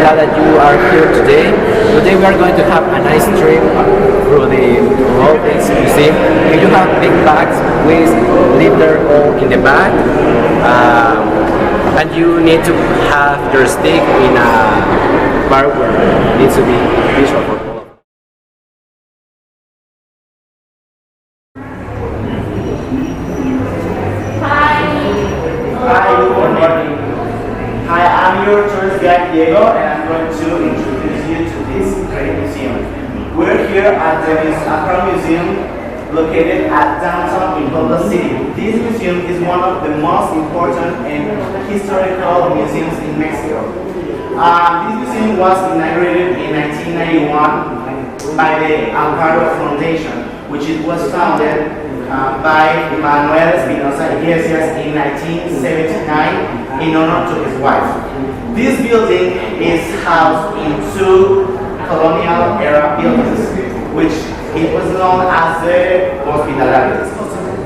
glad that you are here today. Today we are going to have a nice trip through the Rolex Museum. If you have big bags, please leave them all in the bag. And you need to have your stick in a bar where it needs to be visual for all of us. Hi, good morning. Hi, I'm your tourist guide Diego, and I'm going to introduce you to this great museum. We're here at the Amparo Museum, located at downtown in Puebla City. This museum is one of the most important and historical museums in Mexico. This museum was inaugurated in 1991 by the Amparo Foundation, which it was founded by Manuel Espinosa Iglesias in 1979 in honor to his wife. This building is housed in two colonial era buildings, which it was known as the Hospital.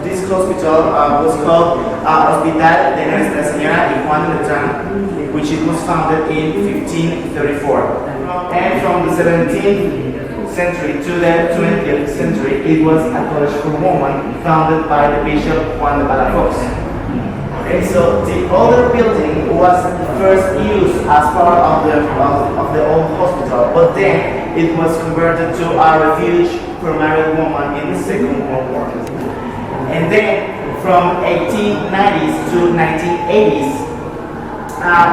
This hospital was called Hospital de Nuestra Señora y Juan de Letrán, which it was founded in 1534. And from the 17th century to the 20th century, it was a college for women founded by the Bishop Juan de Palafox. Okay, so the other building was first used as part of the old hospital, but then it was converted to a refuge for married women in the Second World War. And then from 1890s to 1980s,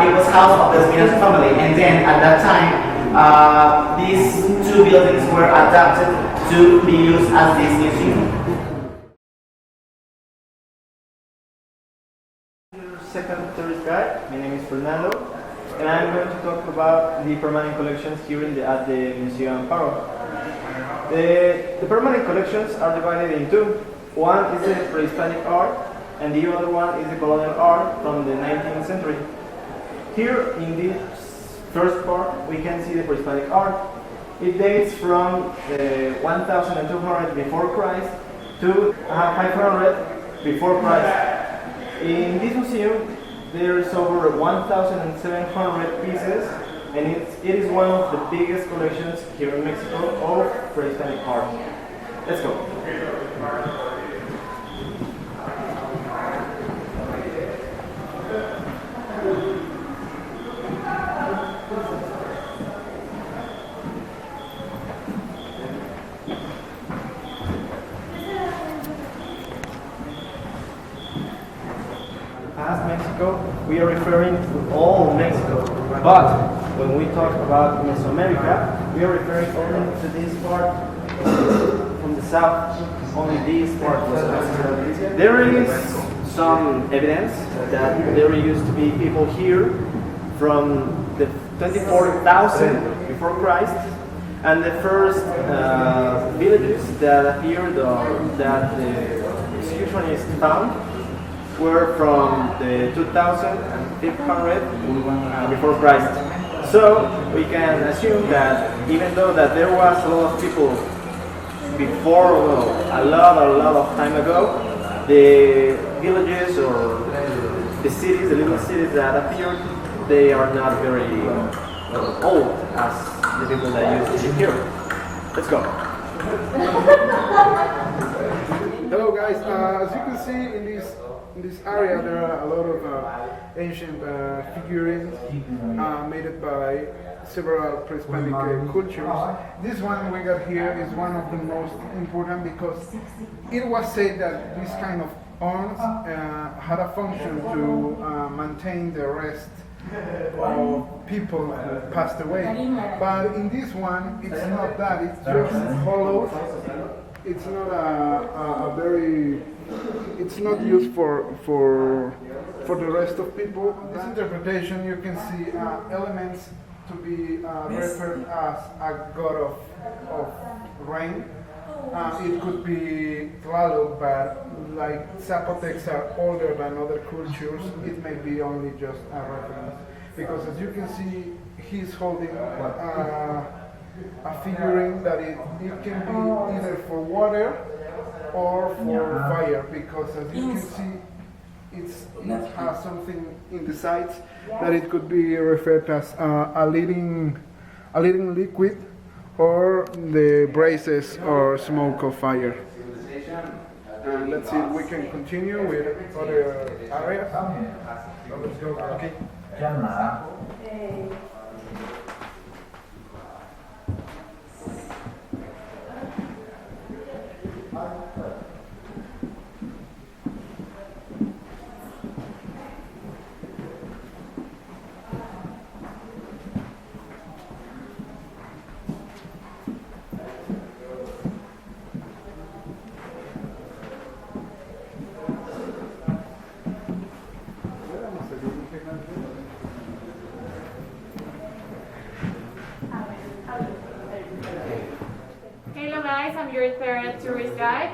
it was house of the Espinosa family, and then at that time, these two buildings were adapted to be used as this museum. Second tourist guide. My name is Fernando, and I'm going to talk about the permanent collections here at the Museum Amparo. The permanent collections are divided in two. One is the pre-Hispanic art, and the other one is the colonial art from the 19th century. Here in this first part, we can see the pre-Hispanic art. It dates from 1200 before Christ to 500 before Christ. In this museum, there is over 1,700 pieces, and it is one of the biggest collections here in Mexico of pre-Hispanic art. Let's go. As Mexico, we are referring to all Mexico, but when we talk about Mesoamerica, we are referring only to this part from the south. Only this part was Mexico. There is some evidence that there used to be people here from the 24,000 before Christ, and the first villages that appeared or that the excursionists found were from the 2000 and 500 before Christ. So we can assume that even though that there was a lot of people before, a lot of time ago, the villages or the cities, the little cities that appeared, they are not very old as the people that used to live here. Let's go. Hello guys, as you can see in this area there are a lot of ancient figurines made by several pre-Hispanic cultures. This one we got here is one of the most important because it was said that this kind of urns had a function to maintain the rest of people who passed away. But in this one, it's not that, it's just hollow. It's not a very, it's not used for the rest of people. This interpretation, you can see elements to be referred as a god of rain. It could be Tlaloc, but like Zapotecs are older than other cultures, it may be only just a reference. Because as you can see, he's holding a figurine that it can be either for water or for fire, because as you can see, it has something in the sides that it could be referred as a leading liquid or the braces or smoke of fire. And let's see if we can continue with other areas. So let's go. Okay. Hello guys, I'm your third tourist guide.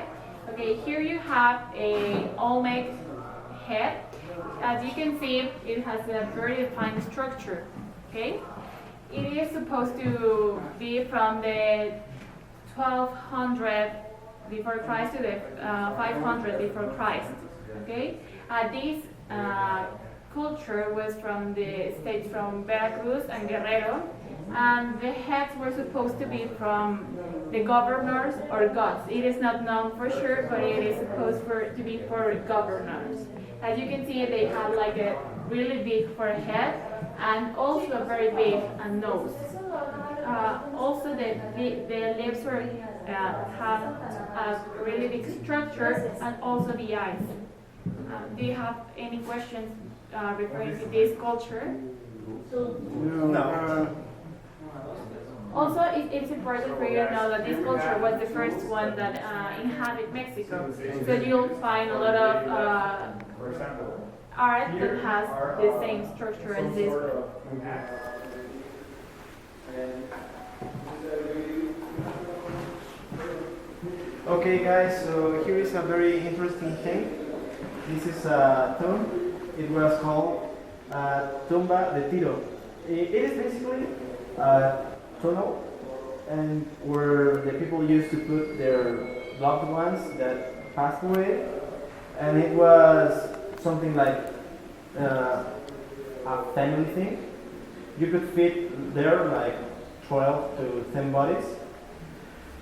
Okay, here you have a Olmec head. As you can see, it has a very defined structure. Okay, it is supposed to be from the 1200 before Christ to the 500 before Christ. Okay, this culture was from the states from Veracruz and Guerrero, and the heads were supposed to be from the governors or gods. It is not known for sure, but it is supposed to be for governors. As you can see, they have like a really big forehead and also a very big nose. Also, the lips have a really big structure, and also the eyes. Do you have any questions referring to this culture? No. Also, it's important for you to know that this culture was the first one that inhabited Mexico. So you'll find a lot of art that has the same structure as this one. Okay guys, so here is a very interesting thing. This is a tomb. It was called Tumba de Tiro. It is basically a tunnel and where the people used to put their loved ones that passed away, and it was something like a family thing. You could fit there like 12 to 10 bodies.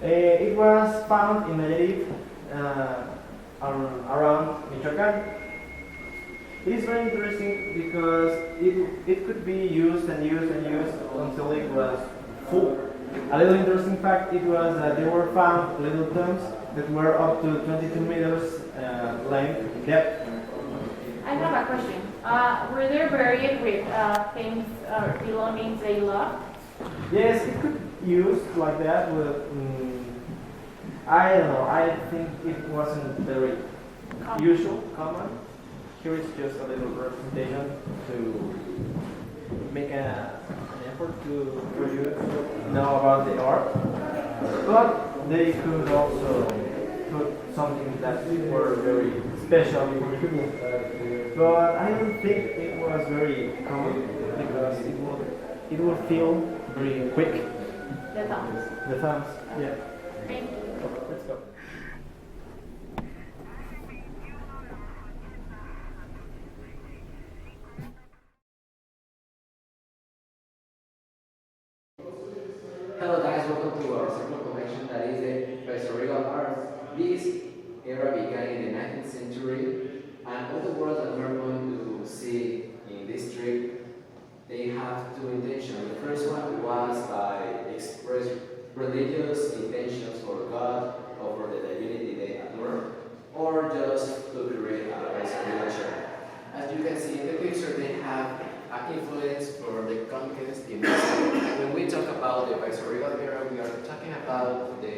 It was found in Nayarit around Michoacán. It is very interesting because it could be used and used and used until it was full. A little interesting fact, it was that they were found little tombs that were up to 22 meters length depth. I have a question. Were they buried with things or belongings they loved? Yes, it could use like that with, I don't know, I think it wasn't very common. Here is just a little representation to make an effort for you to know about the art. But they could also put something that were very special for people. But I don't think it was very common because it will feel very quick. The thumbs. The thumbs, yeah. Thank you. Let's go. Hello guys, welcome to our second collection that is the Casariego art. This era began in the 19th century, and all the work that we're going to see in this trip, they have two intentions. The first one was by express religious intentions for God or for the divinity they adore, or just to create a Casariego church. As you can see in the picture, they have influence for the conquest in Mexico. When we talk about the Casariego era, we are talking about the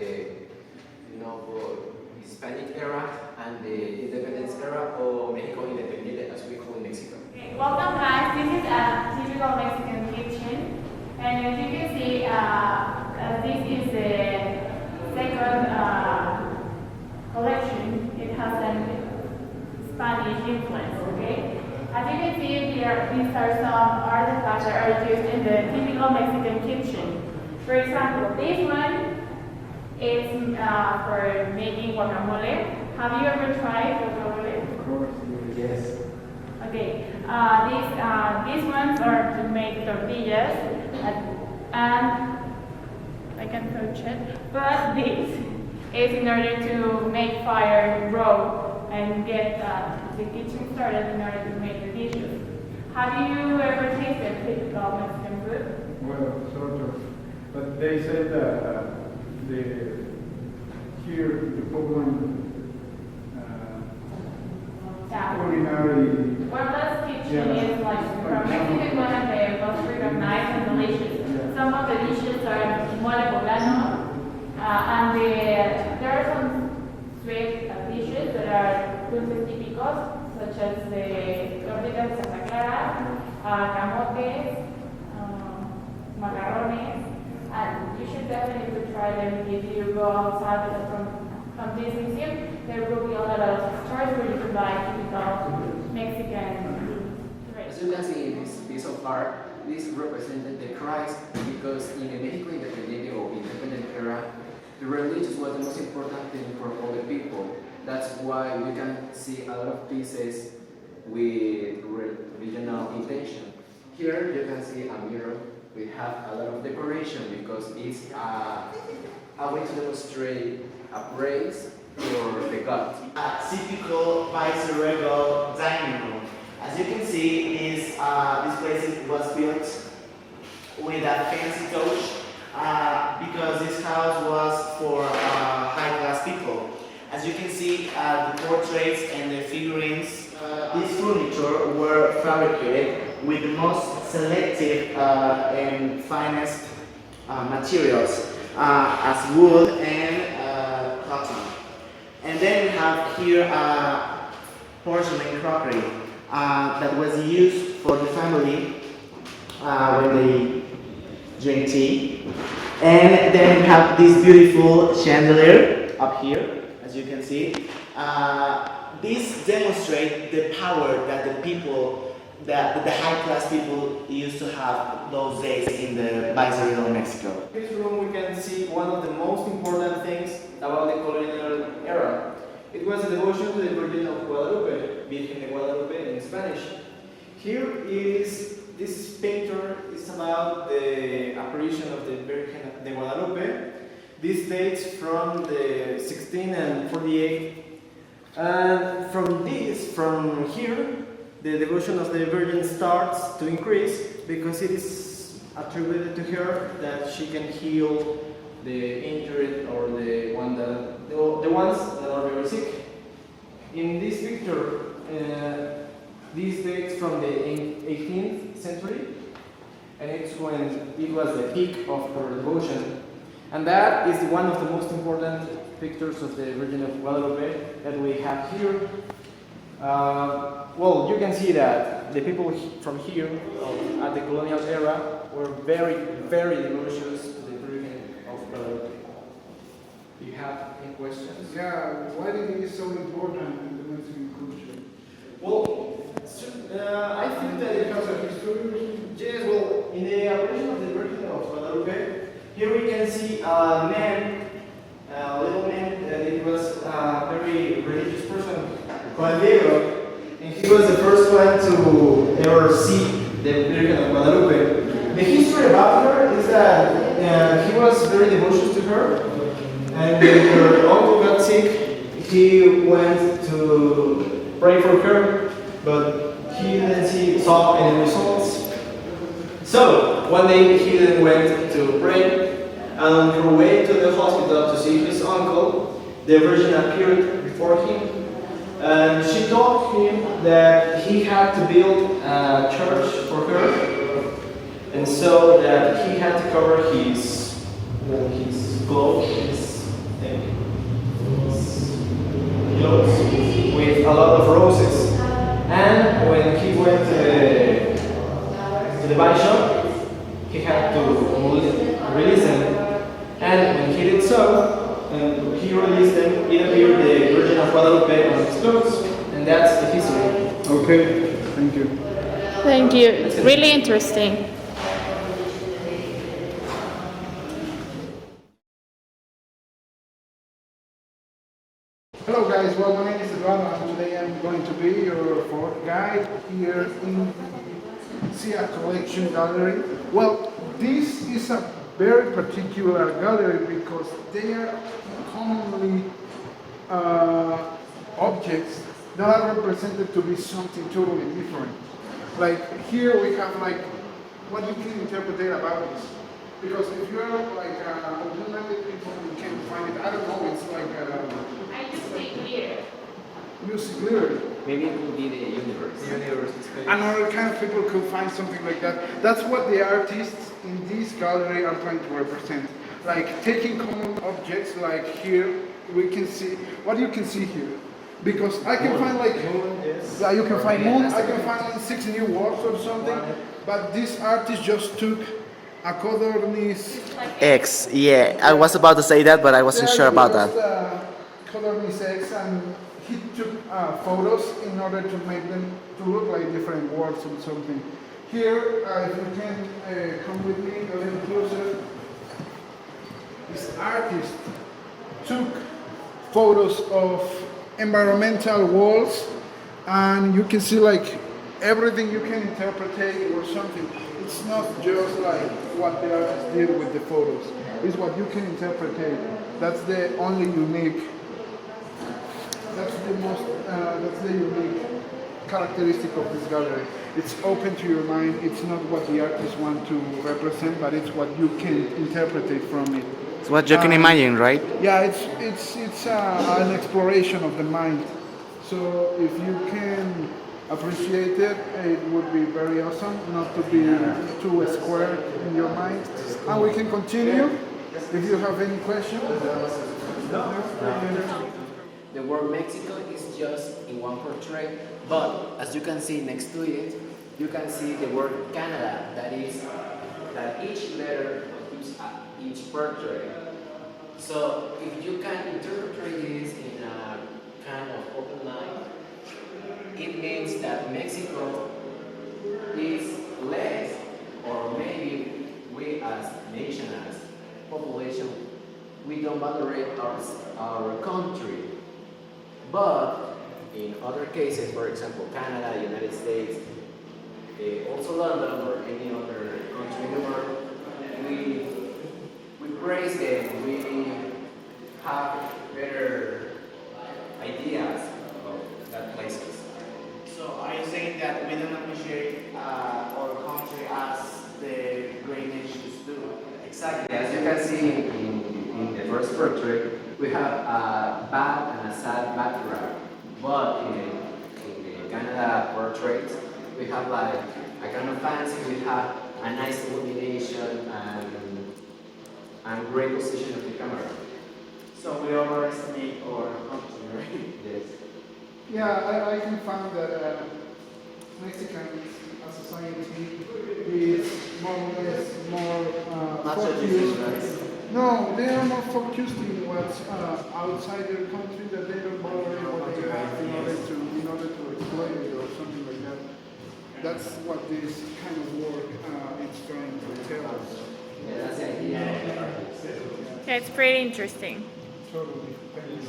Hispanic era and the independence era, or Mexico Independiente, as we call in Mexico. Okay, welcome guys. This is a typical Mexican kitchen, and as you can see, this is the second collection. It has an Spanish influence. Okay. As you can see here, these are some artifacts that are used in the typical Mexican kitchen. For example, this one is for making guacamole. Have you ever tried guacamole? Of course, yes. Okay. These ones are to make tortillas, and I can touch it, but this is in order to make fire grow and get the kitchen started in order to make the dishes. Have you ever tasted typical Mexican food? Well, sort of. But they said that here the Poland culinary. Well, this kitchen is like from Mexican one and the most recognized and delicious. Some of the dishes are mole poblano, and there are some sweet dishes that are dulces típicos, such as the tortillas de Santa Clara, camotes, macarrones, and you should definitely try them if you go outside from this museum. There will be a lot of stores where you can buy typical Mexican As you can see in this piece of art, this represented the Christ because in the Mexico Independiente or independent era, the religion was the most important thing for all the people. That's why we can see a lot of pieces with regional intention. Here you can see a mirror. We have a lot of decoration because it's a way to demonstrate a praise for the God. A typical Vicencio dining room. As you can see, this place was built with a fancy touch because this house was for high-class people. As you can see, the portraits and the figurines, this furniture were fabricated with the most selective and finest materials, as wood and cotton. And then we have here porcelain crockery that was used for the family when they drink tea. And then we have this beautiful chandelier up here, as you can see. This demonstrates the power that the people, that the high-class people used to have those days in the Viceroy of Mexico. In this room we can see one of the most important things about the colonial era. It was a devotion to the Virgin of Guadalupe, Virgen de Guadalupe in Spanish. Here is, this painter is about the apparition of the Virgin de Guadalupe. This dates from the 1648. And from here, the devotion of the Virgin starts to increase because it is attributed to her that she can heal the injured or the ones that are very sick. In this picture, this dates from the 18th century, and it's when it was the peak of her devotion. And that is one of the most important pictures of the Virgin of Guadalupe that we have here. Well, you can see that the people from here at the colonial era were very, very devotions to the Virgin of Guadalupe. Do you have any questions? Yeah, why do you think it's so important in the Mexican culture? Well, I think that it has a history. Yes, well, in the apparition of the Virgin of Guadalupe, here we can see a man, a little man, that it was a very religious person, Juan Diego, and he was the first one to ever see the Virgin of Guadalupe. The history about her is that he was very devoted to her, and when her uncle got sick, he went to pray for her, but he didn't saw any results. So one day he then went to pray, and on her way to the hospital to see his uncle, the Virgin appeared before him, and she told him that he had to build a church for her, and so that he had to cover his clothes, his clothes with a lot of roses. And when he went to the body shop, he had to release them. And when he did so, and he released them, it appeared the Virgin of Guadalupe on his clothes, and that's the history. Okay, thank you. Thank you. It's really interesting. Hello guys, well my name is Eduardo and today I'm going to be your fourth guide here in Sia Collection Gallery. Well, this is a very particular gallery because they are commonly objects that are represented to be something totally different. Like here we have like what you can interpret about this. Because if you're like open-minded people, you can find it. I don't know. It's like I just say glitter. music lyric. Maybe it would be the universe. The universe is space. Another kind of people could find something like that. That's what the artists in this gallery are trying to represent. Like taking common objects, like here we can see what you can see here. Because I can find like yeah, you can find moon. I can find like 6 new words or something. But this artist just took a codornice X, yeah, I was about to say that, but I wasn't sure about that. Codornice X, and he took photos in order to make them to look like different words or something. Here, if you can come with me a little closer, this artist took photos of environmental walls, and you can see like everything you can interpret or something. It's not just like what the artist did with the photos. It's what you can interpret. That's the only unique. That's the unique characteristic of this gallery. It's open to your mind. It's not what the artists want to represent, but it's what you can interpret from it. It's what you can imagine, right? Yeah, it's an exploration of the mind. So if you can appreciate it, it would be very awesome not to be too square in your mind. And we can continue if you have any questions. The word Mexico is just in one portrait, but as you can see next to it, you can see the word Canada, that each letter gives each portrait. So if you can interpret this in a kind of open line, it means that Mexico is less, or maybe we as nation, as population, we don't valorate our country. But in other cases, for example, Canada, United States, also London or any other country in the world, we praise them, we have better ideas of that places. So are you saying that we don't appreciate our country as the great nations do? Exactly. As you can see in the first portrait, we have a bad and a sad background. But in the Canada portrait, we have like a kind of fancy, we have a nice illumination and great position of the camera. So we overestimate our country, right? Yes. Yeah, I can find that Mexicans as a society is more or less more focused. No, they are more focused in what's outside their country, that they don't bother what they have in order to exploit it or something like that. That's what this kind of work is trying to tell us. Yeah, that's the idea. Yeah, it's pretty interesting. Totally. Thanks.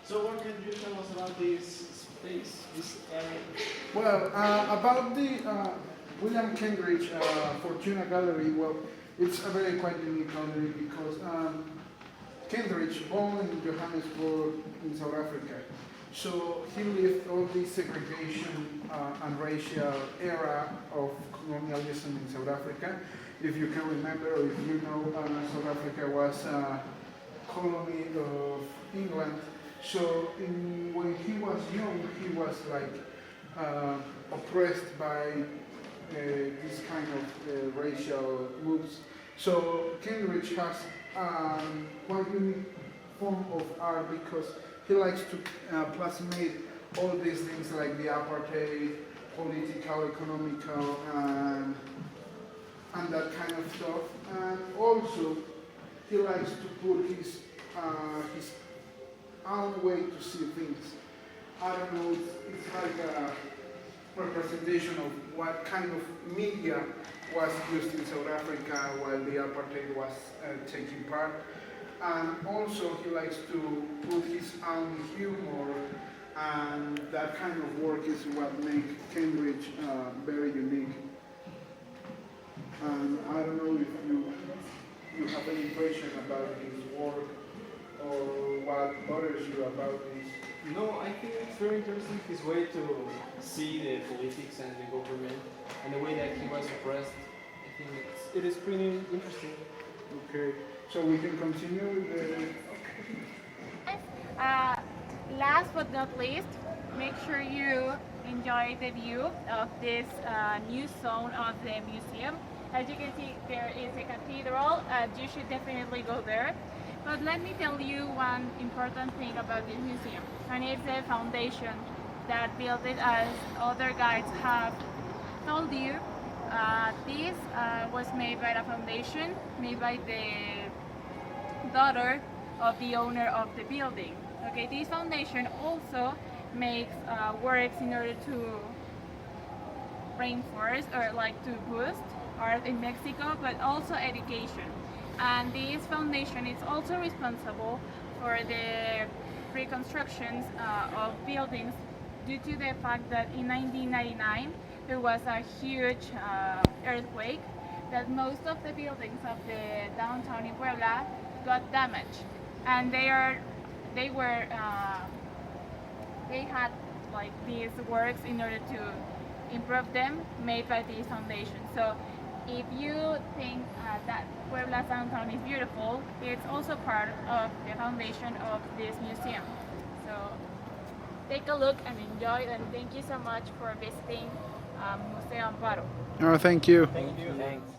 So what can you tell us about this space, this area? Well, about the William Kendrick Fortuna Gallery, well, it's a very quite unique gallery because Kendrick, born in Johannesburg in South Africa, so he lived all this segregation and racial era of colonialism in South Africa. If you can remember, or if you know, South Africa was a colony of England. So when he was young, he was like oppressed by this kind of racial moves. So Kendrick has quite unique form of art because he likes to plasmate all these things like the apartheid, political, economical, and that kind of stuff. And also, he likes to put his own way to see things. I don't know, it's like a representation of what kind of media was used in South Africa while the apartheid was taking part. And also he likes to put his own humor, and that kind of work is what makes Cambridge very unique. And I don't know if you have any impression about his work or what bothers you about this. No, I think it's very interesting his way to see the politics and the government and the way that he was oppressed. I think it is pretty interesting. Okay, so we can continue with the... Last but not least, make sure you enjoy the view of this new zone of the museum. As you can see, there is a cathedral. You should definitely go there. But let me tell you one important thing about this museum, and it's the foundation that built it, as other guides have told you. This was made by the foundation, made by the daughter of the owner of the building. Okay, this foundation also makes works in order to reinforce or like to boost art in Mexico, but also education. And this foundation is also responsible for the reconstructions of buildings due to the fact that in 1999 there was a huge earthquake that most of the buildings of the downtown in Puebla got damaged, and they had like these works in order to improve them, made by this foundation. So if you think that Puebla's downtown is beautiful, it's also part of the foundation of this museum. So take a look and enjoy, and thank you so much for visiting Museo Amparo. Oh, thank you. Thank you. Thanks.